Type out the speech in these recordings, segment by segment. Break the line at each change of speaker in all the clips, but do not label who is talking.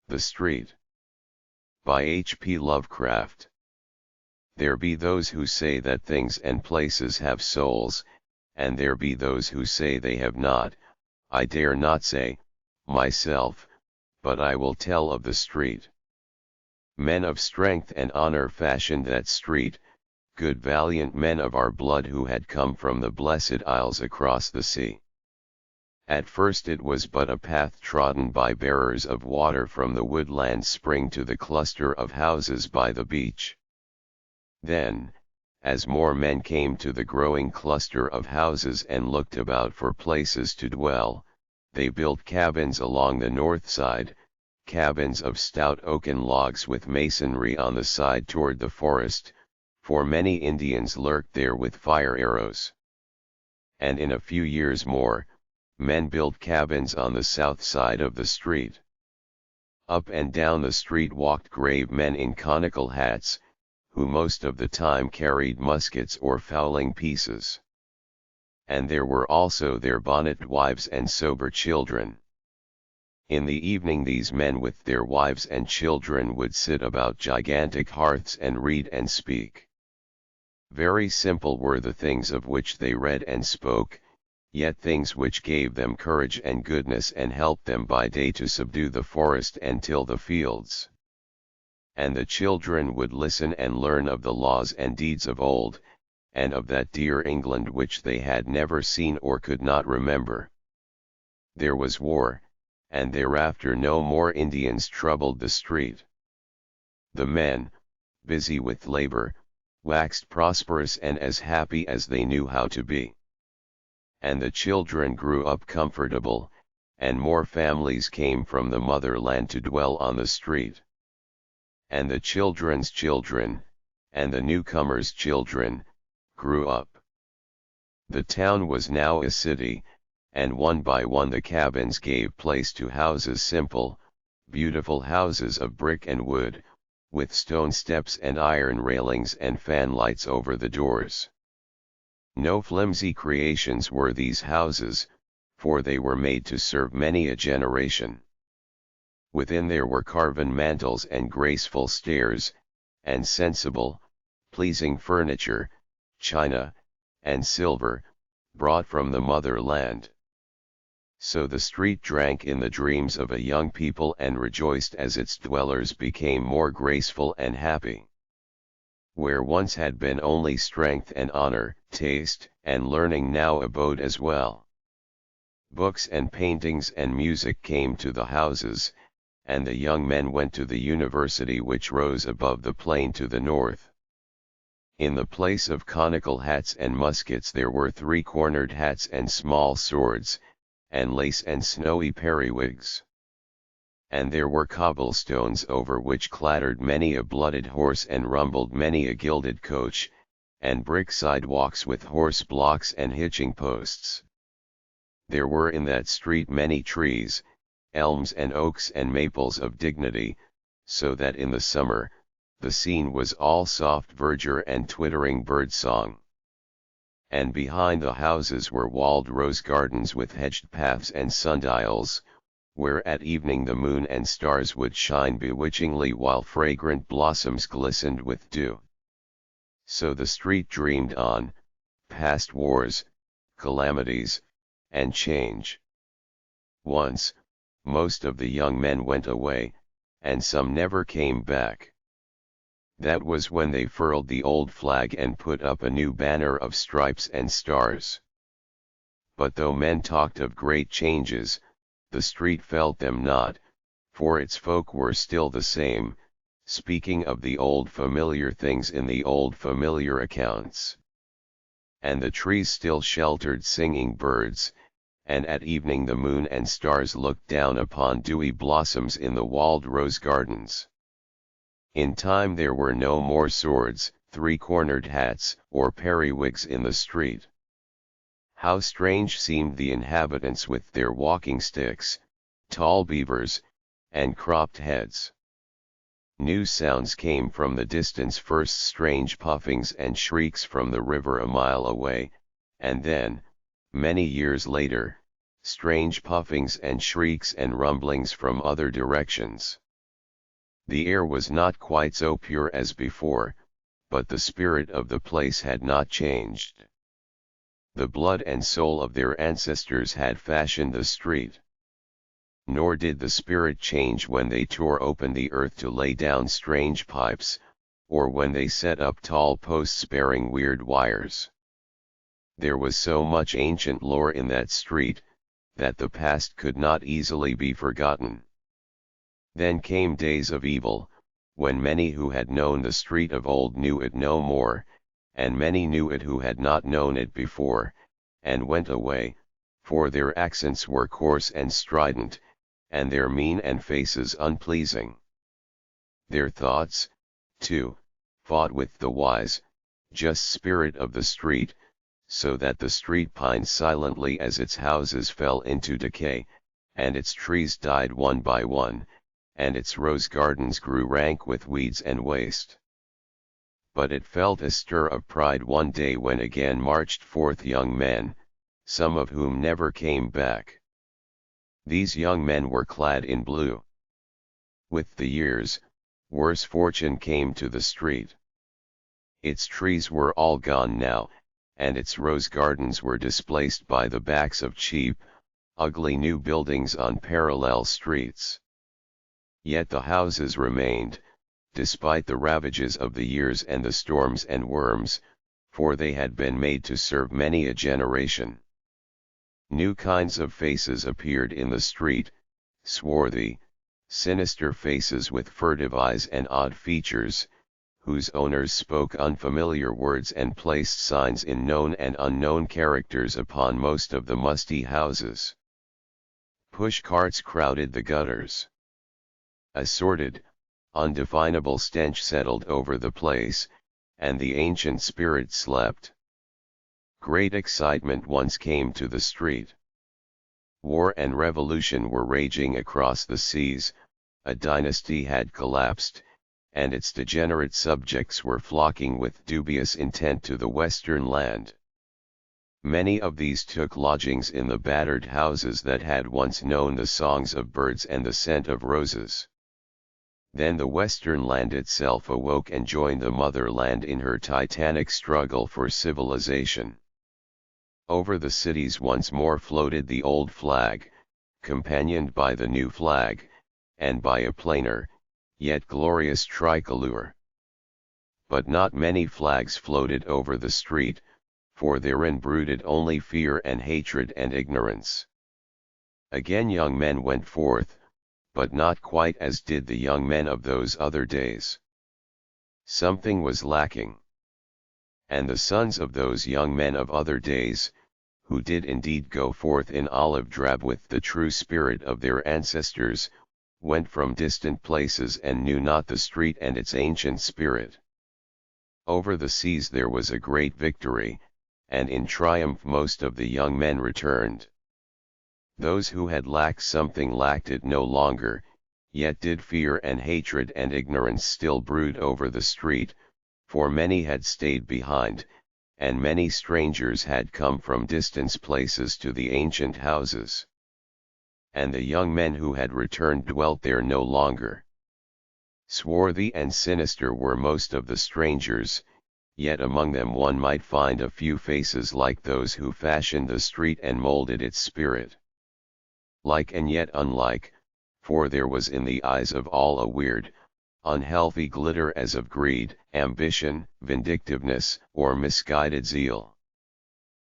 The Street. By H.P. Lovecraft. There be those who say that things and places have souls, and there be those who say they have not. I dare not say, myself, but I will tell of the street. Men of strength and honor fashioned that street, good valiant men of our blood who had come from the blessed isles across the sea. At first it was but a path trodden by bearers of water from the woodland spring to the cluster of houses by the beach. Then, as more men came to the growing cluster of houses and looked about for places to dwell, they built cabins along the north side, cabins of stout oaken logs with masonry on the side toward the forest, for many Indians lurked there with fire arrows. And in a few years more, men built cabins on the south side of the street. Up and down the street walked grave men in conical hats, who most of the time carried muskets or fowling pieces. And there were also their bonneted wives and sober children. In the evening these men with their wives and children would sit about gigantic hearths and read and speak. Very simple were the things of which they read and spoke, yet things which gave them courage and goodness and helped them by day to subdue the forest and till the fields. And the children would listen and learn of the laws and deeds of old, and of that dear England which they had never seen or could not remember. There was war, and thereafter no more Indians troubled the street. The men, busy with labor, waxed prosperous and as happy as they knew how to be. And the children grew up comfortable, and more families came from the motherland to dwell on the street. And the children's children, and the newcomers' children, grew up. The town was now a city, and one by one the cabins gave place to houses simple, beautiful houses of brick and wood, with stone steps and iron railings and fan lights over the doors. No flimsy creations were these houses, for they were made to serve many a generation. Within there were carven mantels and graceful stairs, and sensible, pleasing furniture, china, and silver, brought from the motherland. So the street drank in the dreams of a young people and rejoiced as its dwellers became more graceful and happy. Where once had been only strength and honor, taste and learning now abode as well. Books and paintings and music came to the houses, and the young men went to the university which rose above the plain to the north. In the place of conical hats and muskets there were three-cornered hats and small swords, and lace and snowy periwigs. And there were cobblestones over which clattered many a blooded horse and rumbled many a gilded coach, and brick sidewalks with horse blocks and hitching posts. There were in that street many trees, elms and oaks and maples of dignity, so that in the summer, the scene was all soft verdure and twittering bird song. And behind the houses were walled rose gardens with hedged paths and sundials, where at evening the moon and stars would shine bewitchingly while fragrant blossoms glistened with dew. So the street dreamed on, past wars, calamities, and change. Once, most of the young men went away, and some never came back. That was when they furled the old flag and put up a new banner of stripes and stars. But though men talked of great changes, the street felt them not, for its folk were still the same, speaking of the old familiar things in the old familiar accounts. And the trees still sheltered singing birds, and at evening the moon and stars looked down upon dewy blossoms in the walled rose gardens. In time there were no more swords, three-cornered hats, or periwigs in the street. How strange seemed the inhabitants with their walking sticks, tall beavers, and cropped heads. New sounds came from the distance, first strange puffings and shrieks from the river a mile away, and then, many years later, strange puffings and shrieks and rumblings from other directions. The air was not quite so pure as before, but the spirit of the place had not changed. The blood and soul of their ancestors had fashioned the street. Nor did the spirit change when they tore open the earth to lay down strange pipes, or when they set up tall posts bearing weird wires. There was so much ancient lore in that street, that the past could not easily be forgotten. Then came days of evil, when many who had known the street of old knew it no more, and many knew it who had not known it before, and went away, for their accents were coarse and strident, and their mien and faces unpleasing. Their thoughts, too, fought with the wise, just spirit of the street, so that the street pined silently as its houses fell into decay, and its trees died one by one, and its rose gardens grew rank with weeds and waste. But it felt a stir of pride one day when again marched forth young men, some of whom never came back. These young men were clad in blue. With the years, worse fortune came to the street. Its trees were all gone now, and its rose gardens were displaced by the backs of cheap, ugly new buildings on parallel streets. Yet the houses remained, despite the ravages of the years and the storms and worms, for they had been made to serve many a generation. New kinds of faces appeared in the street, swarthy, sinister faces with furtive eyes and odd features, whose owners spoke unfamiliar words and placed signs in known and unknown characters upon most of the musty houses. Push carts crowded the gutters. A sordid, undefinable stench settled over the place, and the ancient spirit slept. Great excitement once came to the street. War and revolution were raging across the seas, a dynasty had collapsed, and its degenerate subjects were flocking with dubious intent to the western land. Many of these took lodgings in the battered houses that had once known the songs of birds and the scent of roses. Then the western land itself awoke and joined the motherland in her titanic struggle for civilization. Over the cities once more floated the old flag, companioned by the new flag, and by a plainer, yet glorious tricolor. But not many flags floated over the street, for therein brooded only fear and hatred and ignorance. Again young men went forth, but not quite as did the young men of those other days. Something was lacking. And the sons of those young men of other days, who did indeed go forth in olive drab with the true spirit of their ancestors, went from distant places and knew not the street and its ancient spirit. Over the seas there was a great victory, and in triumph most of the young men returned. Those who had lacked something lacked it no longer, yet did fear and hatred and ignorance still brood over the street, for many had stayed behind, and many strangers had come from distant places to the ancient houses. And the young men who had returned dwelt there no longer. Swarthy and sinister were most of the strangers, yet among them one might find a few faces like those who fashioned the street and molded its spirit. Like and yet unlike, for there was in the eyes of all a weird, unhealthy glitter as of greed, ambition, vindictiveness, or misguided zeal.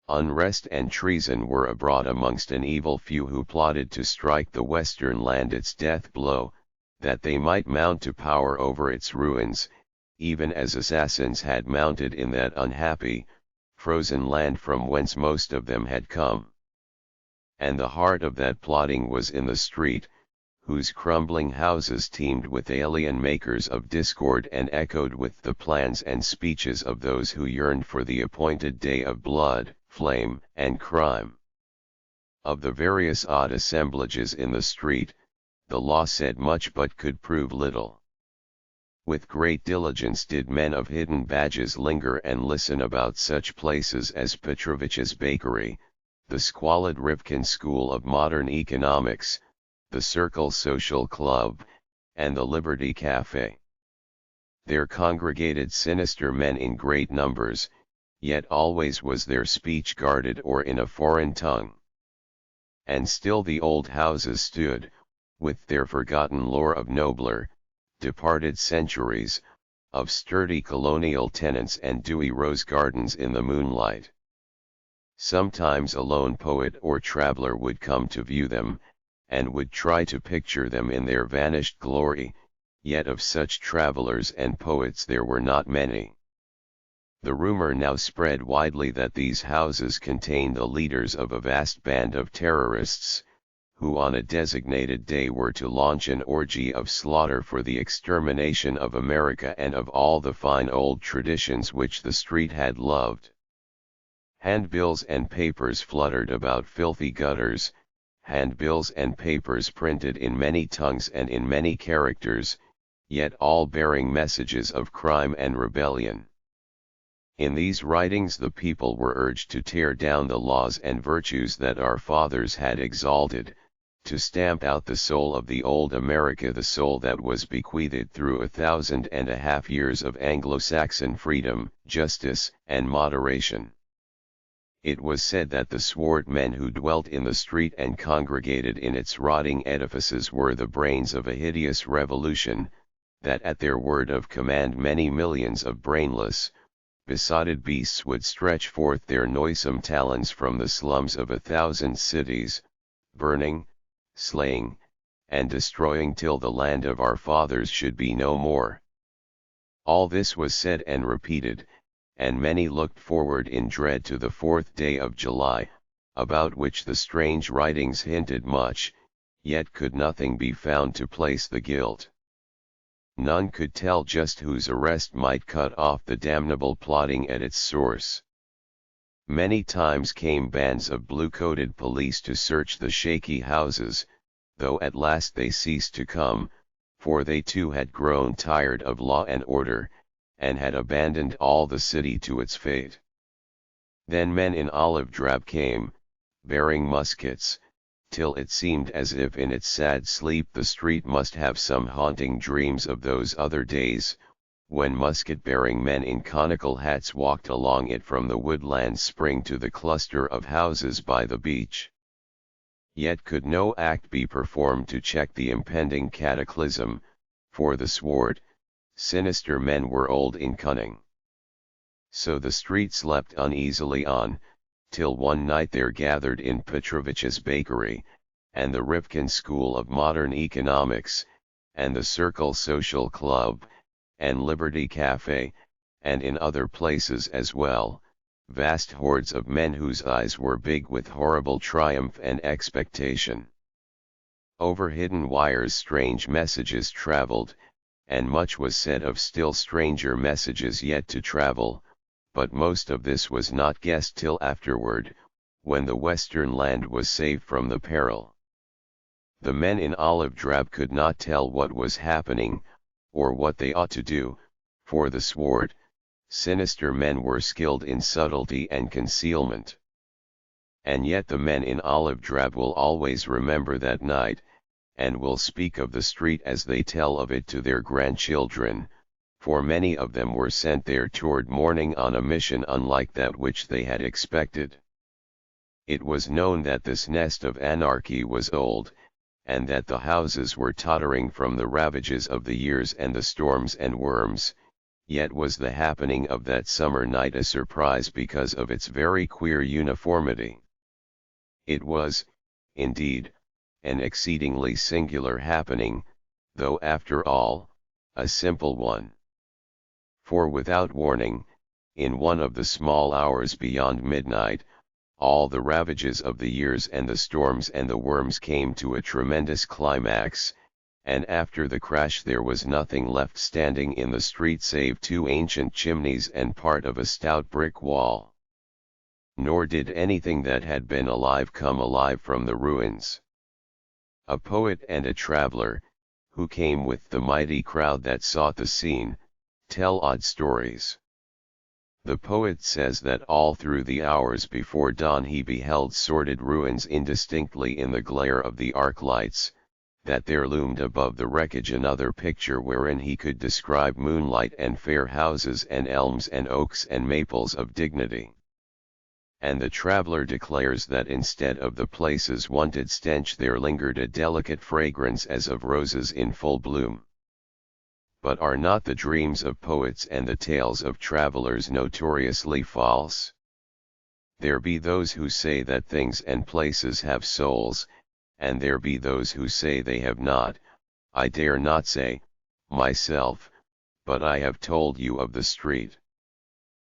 Unrest and treason were abroad amongst an evil few who plotted to strike the western land its death blow, that they might mount to power over its ruins, even as assassins had mounted in that unhappy, frozen land from whence most of them had come. And the heart of that plotting was in the street, whose crumbling houses teemed with alien makers of discord and echoed with the plans and speeches of those who yearned for the appointed day of blood, flame, and crime. Of the various odd assemblages in the street, the law said much but could prove little. With great diligence did men of hidden badges linger and listen about such places as Petrovich's Bakery, the squalid Rivkin School of Modern Economics, the Circle Social Club, and the Liberty Cafe. There congregated sinister men in great numbers, yet always was their speech guarded or in a foreign tongue. And still the old houses stood, with their forgotten lore of nobler, departed centuries, of sturdy colonial tenants and dewy rose gardens in the moonlight. Sometimes a lone poet or traveler would come to view them, and would try to picture them in their vanished glory, yet of such travelers and poets there were not many. The rumor now spread widely that these houses contained the leaders of a vast band of terrorists, who on a designated day were to launch an orgy of slaughter for the extermination of America and of all the fine old traditions which the street had loved. Handbills and papers fluttered about filthy gutters, handbills and papers printed in many tongues and in many characters, yet all bearing messages of crime and rebellion. In these writings the people were urged to tear down the laws and virtues that our fathers had exalted, to stamp out the soul of the old America, the soul that was bequeathed through 1,500 years of Anglo-Saxon freedom, justice, and moderation. It was said that the swart men who dwelt in the street and congregated in its rotting edifices were the brains of a hideous revolution, that at their word of command many millions of brainless, besotted beasts would stretch forth their noisome talons from the slums of 1,000 cities, burning, slaying, and destroying till the land of our fathers should be no more. All this was said and repeated, and many looked forward in dread to the 4th day of July, about which the strange writings hinted much, yet could nothing be found to place the guilt. None could tell just whose arrest might cut off the damnable plotting at its source. Many times came bands of blue-coated police to search the shaky houses, though at last they ceased to come, for they too had grown tired of law and order, and had abandoned all the city to its fate. Then men in olive drab came, bearing muskets, till it seemed as if in its sad sleep the street must have some haunting dreams of those other days, when musket-bearing men in conical hats walked along it from the woodland spring to the cluster of houses by the beach. Yet could no act be performed to check the impending cataclysm, for the swart, sinister men were old in cunning. So the street slept uneasily on, till one night there gathered in Petrovich's bakery, and the Rifkin School of Modern Economics, and the Circle Social Club, and Liberty Cafe, and in other places as well, vast hordes of men whose eyes were big with horrible triumph and expectation. Over hidden wires strange messages traveled, and much was said of still stranger messages yet to travel, but most of this was not guessed till afterward, when the western land was safe from the peril. The men in olive drab could not tell what was happening, or what they ought to do, for the swart, sinister men were skilled in subtlety and concealment. And yet the men in olive drab will always remember that night, and will speak of the street as they tell of it to their grandchildren, for many of them were sent there toward morning on a mission unlike that which they had expected. It was known that this nest of anarchy was old, and that the houses were tottering from the ravages of the years and the storms and worms, yet was the happening of that summer night a surprise because of its very queer uniformity. It was, indeed, an exceedingly singular happening, though after all, a simple one. For without warning, in one of the small hours beyond midnight, all the ravages of the years and the storms and the worms came to a tremendous climax, and after the crash there was nothing left standing in the street save 2 ancient chimneys and part of a stout brick wall. Nor did anything that had been alive come alive from the ruins. A poet and a traveler, who came with the mighty crowd that sought the scene, tell odd stories. The poet says that all through the hours before dawn he beheld sordid ruins indistinctly in the glare of the arc lights, that there loomed above the wreckage another picture wherein he could describe moonlight and fair houses and elms and oaks and maples of dignity. And the traveler declares that instead of the place's wonted stench there lingered a delicate fragrance as of roses in full bloom. But are not the dreams of poets and the tales of travelers notoriously false? There be those who say that things and places have souls, and there be those who say they have not. I dare not say, myself, but I have told you of the street.